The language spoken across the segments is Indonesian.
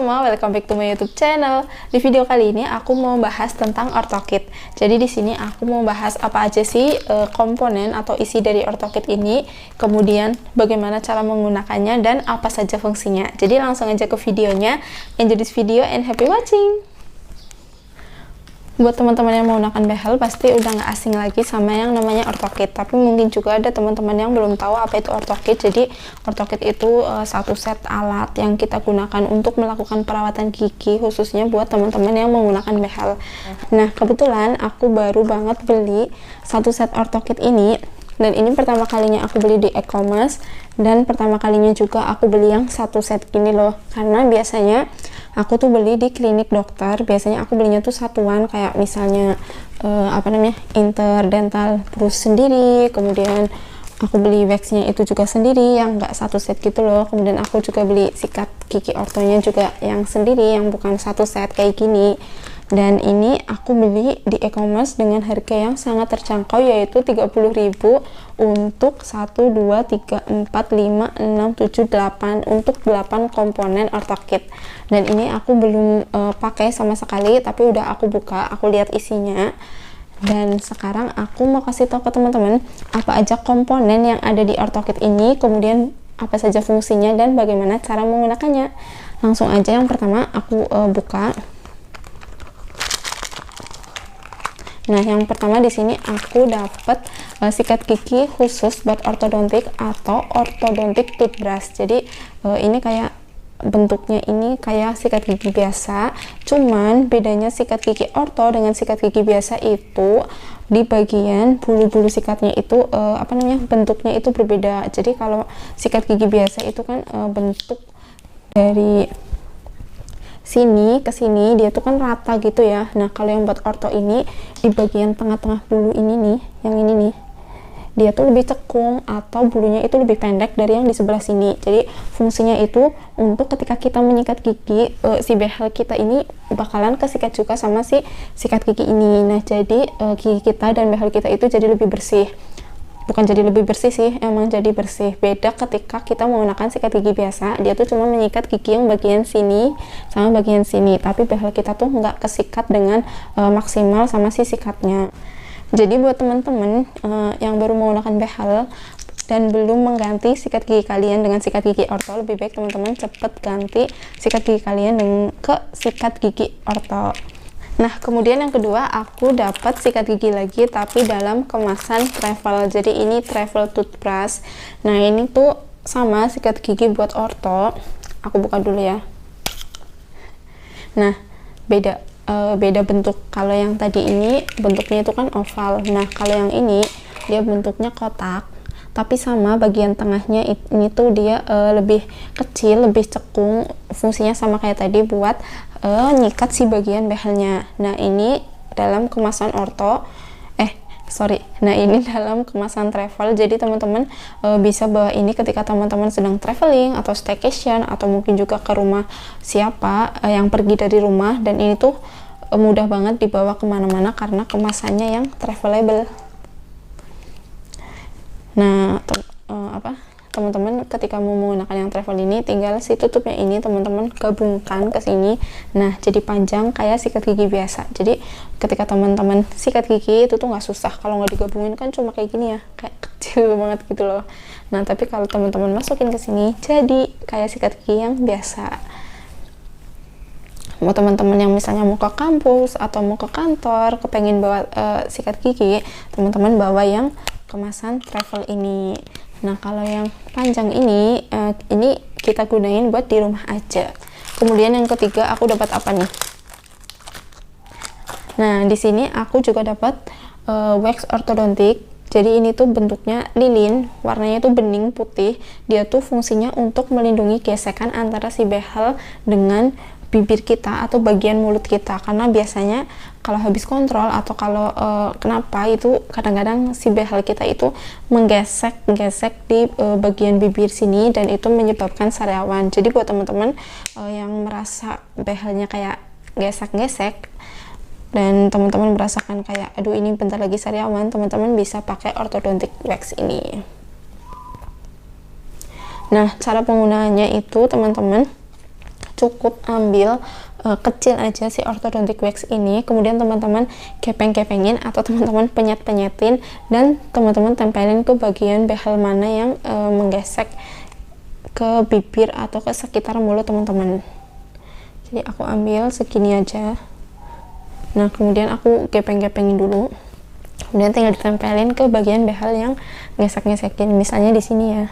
semua, welcome back to my YouTube channel. Di video kali ini aku mau bahas tentang ortokit. Jadi di sini aku mau bahas apa aja sih komponen atau isi dari ortokit ini, kemudian bagaimana cara menggunakannya dan apa saja fungsinya. Jadi langsung aja ke videonya. Enjoy this video and happy watching. Buat teman-teman yang menggunakan behel pasti udah nggak asing lagi sama yang namanya ortokit, tapi mungkin juga ada teman-teman yang belum tahu apa itu ortokit. Jadi ortokit itu satu set alat yang kita gunakan untuk melakukan perawatan gigi, khususnya buat teman-teman yang menggunakan behel. Nah, kebetulan aku baru banget beli satu set ortokit ini, dan ini pertama kalinya aku beli di e-commerce, dan pertama kalinya juga aku beli yang satu set gini loh, karena biasanya aku tuh beli di klinik dokter. Biasanya aku belinya tuh satuan, kayak misalnya interdental brush sendiri, kemudian aku beli waxnya itu juga sendiri yang enggak satu set gitu loh, kemudian aku juga beli sikat gigi ortonya juga yang sendiri, yang bukan satu set kayak gini. Dan ini aku beli di e-commerce dengan harga yang sangat terjangkau, yaitu 30.000 untuk 1, 2, 3, 4, 5, 6, 7, 8 untuk 8 komponen ortokit. Dan ini aku belum pakai sama sekali, tapi udah aku buka, aku lihat isinya. Dan sekarang aku mau kasih tahu ke teman-teman apa aja komponen yang ada di ortokit ini, kemudian apa saja fungsinya dan bagaimana cara menggunakannya. Langsung aja, yang pertama aku buka. Nah, yang pertama di sini aku dapat sikat gigi khusus buat ortodontik atau ortodontik toothbrush. Jadi ini kayak bentuknya ini kayak sikat gigi biasa, cuman bedanya sikat gigi orto dengan sikat gigi biasa itu di bagian bulu-bulu sikatnya itu bentuknya itu berbeda. Jadi kalau sikat gigi biasa itu kan bentuk dari sini ke sini dia tuh kan rata gitu ya. Nah, kalau yang buat orto ini di bagian tengah-tengah bulu ini nih, yang ini nih, dia tuh lebih cekung atau bulunya itu lebih pendek dari yang di sebelah sini. Jadi fungsinya itu untuk ketika kita menyikat gigi, si behel kita ini bakalan kesikat juga sama si sikat gigi ini. Nah, jadi gigi kita dan behel kita itu jadi lebih bersih. Bukan jadi lebih bersih sih, emang jadi bersih. Beda ketika kita menggunakan sikat gigi biasa, dia tuh cuma menyikat gigi yang bagian sini sama bagian sini, tapi behel kita tuh nggak kesikat dengan maksimal sama si sikatnya. Jadi buat teman-teman yang baru menggunakan behel dan belum mengganti sikat gigi kalian dengan sikat gigi orto, lebih baik teman-teman cepet ganti sikat gigi kalian ke sikat gigi orto. Nah, kemudian yang kedua aku dapat sikat gigi lagi tapi dalam kemasan travel. Jadi ini travel toothbrush. Nah, ini tuh sama sikat gigi buat orto. Aku buka dulu ya. Nah, beda bentuk. Kalau yang tadi ini bentuknya itu kan oval. Nah, kalau yang ini dia bentuknya kotak, tapi sama bagian tengahnya ini tuh dia lebih kecil, lebih cekung. Fungsinya sama kayak tadi buat nyikat si bagian behelnya. Nah, ini dalam kemasan orto, nah ini dalam kemasan travel. Jadi teman-teman bisa bawa ini ketika teman-teman sedang traveling atau staycation, atau mungkin juga ke rumah siapa yang pergi dari rumah, dan ini tuh mudah banget dibawa kemana-mana karena kemasannya yang travelable. Nah, teman-teman ketika mau menggunakan yang travel ini, tinggal si tutupnya ini teman-teman gabungkan ke sini. Nah, jadi panjang kayak sikat gigi biasa. Jadi ketika teman-teman sikat gigi itu tuh nggak susah. Kalau nggak digabungin kan cuma kayak gini ya, kayak kecil banget gitu loh. Nah, tapi kalau teman-teman masukin ke sini jadi kayak sikat gigi yang biasa. Mau teman-teman yang misalnya mau ke kampus atau mau ke kantor, kepengen bawa sikat gigi, teman-teman bawa yang kemasan travel ini. Nah, kalau yang panjang ini kita gunain buat di rumah aja. Kemudian yang ketiga aku dapat apa nih? Nah, di sini aku juga dapat wax ortodontik. Jadi ini tuh bentuknya lilin, warnanya tuh bening putih. Dia tuh fungsinya untuk melindungi gesekan antara si behel dengan bibir kita atau bagian mulut kita, karena biasanya kalau habis kontrol atau kalau kenapa itu kadang-kadang si behel kita itu menggesek-gesek di bagian bibir sini, dan itu menyebabkan sariawan. Jadi buat teman-teman yang merasa behelnya kayak gesek-gesek dan teman-teman merasakan kayak aduh ini bentar lagi sariawan, teman-teman bisa pakai ortodontic wax ini. Nah, cara penggunaannya itu teman-teman cukup ambil kecil aja si orthodontic wax ini, kemudian teman-teman kepeng-kepengin atau teman-teman penyet-penyetin, dan teman-teman tempelin ke bagian behel mana yang menggesek ke bibir atau ke sekitar mulut teman-teman. Jadi aku ambil segini aja. Nah, kemudian aku gepeng-gepengin dulu. Kemudian tinggal ditempelin ke bagian behel yang gesek-gesekin, misalnya di sini ya.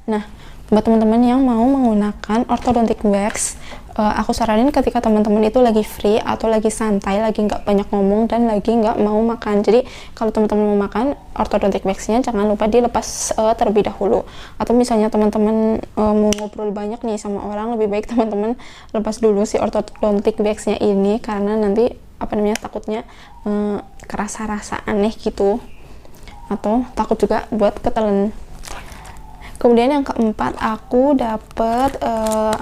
Nah, buat teman-teman yang mau menggunakan orthodontic wax, aku saranin ketika teman-teman itu lagi free atau lagi santai, lagi nggak banyak ngomong dan lagi nggak mau makan. Jadi kalau teman-teman mau makan, orthodontic waxnya jangan lupa dilepas terlebih dahulu. Atau misalnya teman-teman mau ngobrol banyak nih sama orang, lebih baik teman-teman lepas dulu si orthodontic waxnya ini, karena nanti takutnya kerasa rasa aneh gitu, atau takut juga buat ketelen. Kemudian yang keempat aku dapet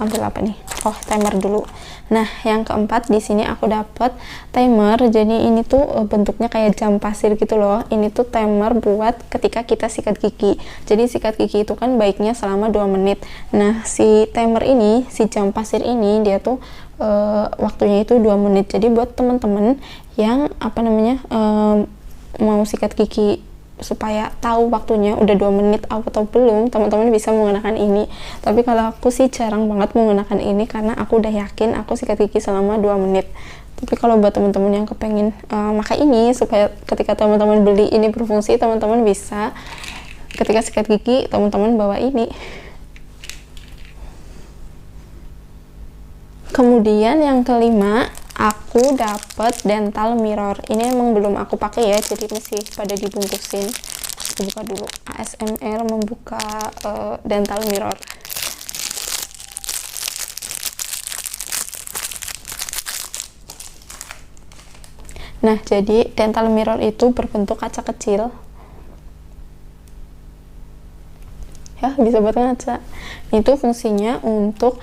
ambil apa nih? Oh, timer dulu. Nah, yang keempat di sini aku dapet timer. Jadi ini tuh bentuknya kayak jam pasir gitu loh. Ini tuh timer buat ketika kita sikat gigi. Jadi sikat gigi itu kan baiknya selama 2 menit. Nah, si timer ini, si jam pasir ini dia tuh waktunya itu 2 menit. Jadi buat teman-teman yang mau sikat gigi supaya tahu waktunya udah 2 menit atau belum, teman-teman bisa menggunakan ini. Tapi kalau aku sih jarang banget menggunakan ini, karena aku udah yakin aku sikat gigi selama 2 menit. Tapi kalau buat teman-teman yang kepengen pakai ini supaya ketika teman-teman beli ini berfungsi, teman-teman bisa ketika sikat gigi teman-teman bawa ini. Kemudian yang kelima aku dapat dental mirror. Ini emang belum aku pakai ya, jadi masih pada dibungkusin. Aku buka dulu. ASMR membuka dental mirror. Nah, jadi dental mirror itu berbentuk kaca kecil. Ya, bisa buat ngaca. Itu fungsinya untuk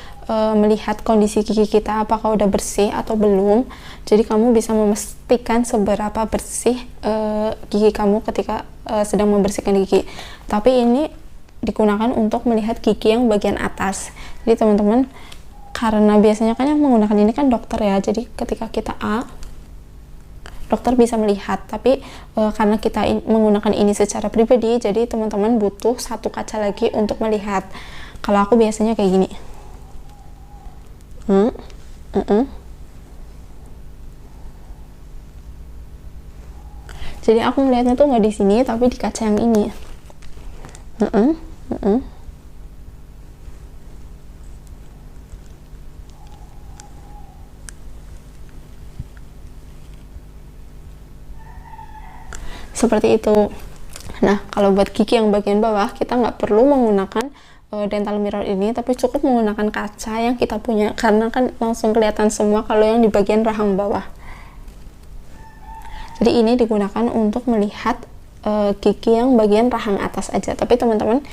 melihat kondisi gigi kita apakah udah bersih atau belum. Jadi kamu bisa memastikan seberapa bersih gigi kamu ketika sedang membersihkan gigi. Tapi ini digunakan untuk melihat gigi yang bagian atas. Jadi teman-teman, karena biasanya kan yang menggunakan ini kan dokter ya, jadi ketika kita dokter bisa melihat, tapi karena kita menggunakan ini secara pribadi, jadi teman-teman butuh satu kaca lagi untuk melihat. Kalau aku biasanya kayak gini. Jadi aku melihatnya tuh nggak di sini, tapi di kaca yang ini. Seperti itu. Nah, kalau buat gigi yang bagian bawah, kita nggak perlu menggunakan dental mirror ini, tapi cukup menggunakan kaca yang kita punya, karena kan langsung kelihatan semua kalau yang di bagian rahang bawah. Jadi ini digunakan untuk melihat gigi yang bagian rahang atas aja, tapi teman-teman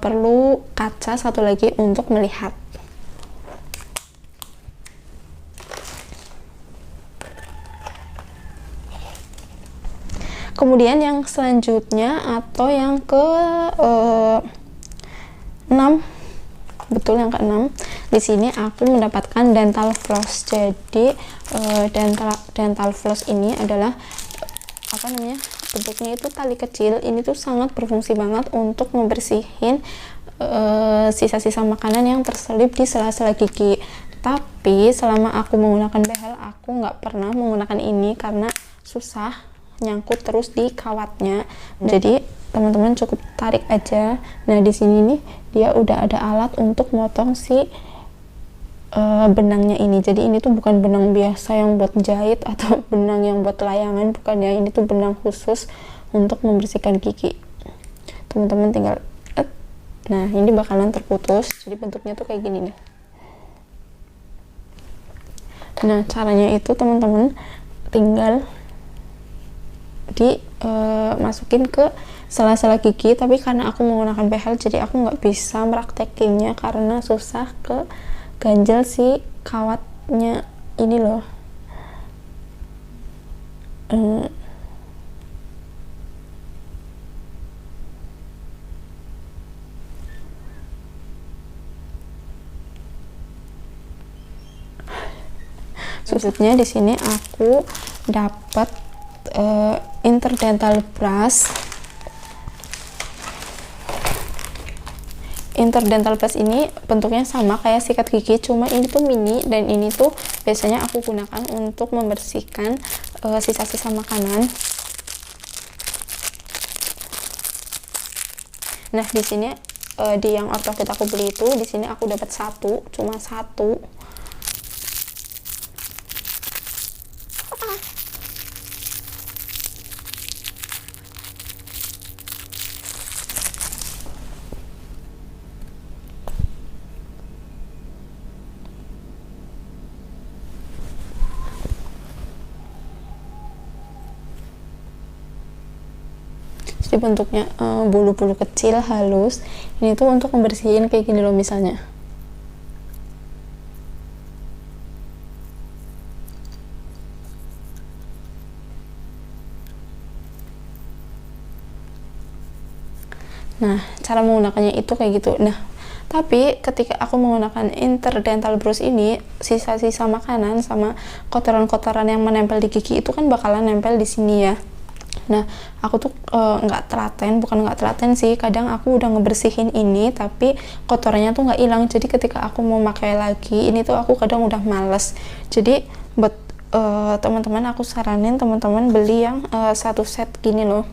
perlu kaca satu lagi untuk melihat. Kemudian yang selanjutnya atau yang ke 6, betul yang ke-6, di sini aku mendapatkan dental floss. Jadi dental floss ini adalah bentuknya itu tali kecil. Ini tuh sangat berfungsi banget untuk membersihin sisa-sisa makanan yang terselip di sela-sela gigi. Tapi selama aku menggunakan behel, aku nggak pernah menggunakan ini karena susah nyangkut terus di kawatnya. Jadi teman-teman cukup tarik aja. Nah, di sini nih dia udah ada alat untuk motong si benangnya ini. Jadi ini tuh bukan benang biasa yang buat jahit atau benang yang buat layangan, bukan ya. Ini tuh benang khusus untuk membersihkan gigi. Teman-teman tinggal nah, ini bakalan terputus. Jadi bentuknya tuh kayak gini nih. Nah, caranya itu teman-teman tinggal masukin ke sela-sela gigi, tapi karena aku menggunakan behel jadi aku nggak bisa meraktekinnya karena susah ke ganjel si kawatnya ini loh. Selanjutnya di sini aku dapat interdental brush. Interdental brush ini bentuknya sama kayak sikat gigi, cuma ini tuh mini, dan ini tuh biasanya aku gunakan untuk membersihkan sisa-sisa makanan. Nah, di sini di yang Ortokit aku beli itu, di sini aku dapat cuma satu. Jadi bentuknya bulu-bulu kecil halus. Ini tuh untuk membersihin kayak gini loh misalnya. Nah, cara menggunakannya itu kayak gitu. Nah, tapi ketika aku menggunakan interdental brush ini, sisa-sisa makanan sama kotoran-kotoran yang menempel di gigi itu kan bakalan nempel di sini ya. Nah, aku tuh bukan nggak telaten sih, kadang aku udah ngebersihin ini tapi kotorannya tuh nggak hilang. Jadi ketika aku mau pakai lagi ini tuh aku kadang udah males. Jadi buat teman-teman, aku saranin teman-teman beli yang satu set gini loh,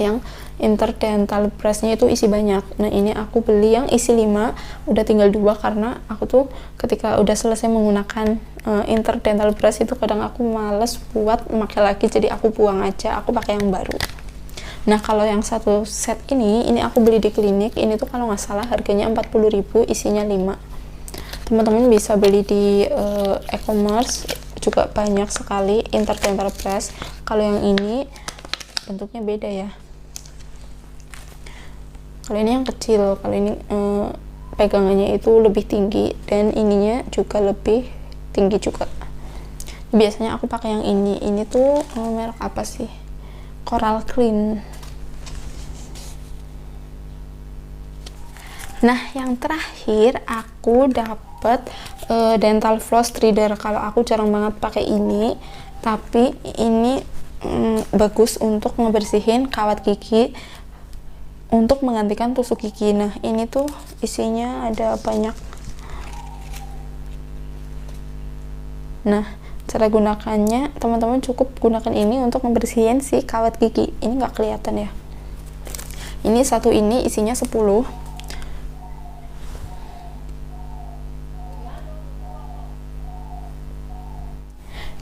yang interdental brushnya itu isi banyak. Nah, ini aku beli yang isi 5, udah tinggal 2 karena aku tuh ketika udah selesai menggunakan interdental brush itu kadang aku males buat pakai lagi, jadi aku buang aja, aku pakai yang baru. Nah, kalau yang satu set ini aku beli di klinik, ini tuh kalau nggak salah harganya 40.000, isinya 5. Teman-teman bisa beli di e-commerce juga banyak sekali interdental brush. Kalau yang ini bentuknya beda ya. Kalau ini yang kecil, kalau ini pegangannya itu lebih tinggi, dan ininya juga lebih tinggi juga. Biasanya aku pakai yang ini tuh merek apa sih, Coral Clean. Nah, yang terakhir aku dapat dental floss reader. Kalau aku jarang banget pakai ini, tapi ini bagus untuk ngebersihin kawat gigi, untuk menggantikan tusuk gigi. Nah, ini tuh isinya ada banyak. Nah, cara gunakannya teman-teman cukup gunakan ini untuk membersihin si kawat gigi. Ini nggak kelihatan ya. Ini satu ini isinya 10.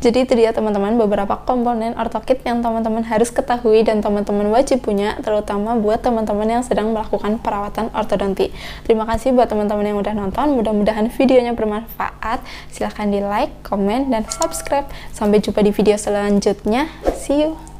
Jadi itu dia teman-teman beberapa komponen Ortokit yang teman-teman harus ketahui dan teman-teman wajib punya, terutama buat teman-teman yang sedang melakukan perawatan ortodonti. Terima kasih buat teman-teman yang udah nonton, mudah-mudahan videonya bermanfaat. Silahkan di like, komen, dan subscribe. Sampai jumpa di video selanjutnya. See you!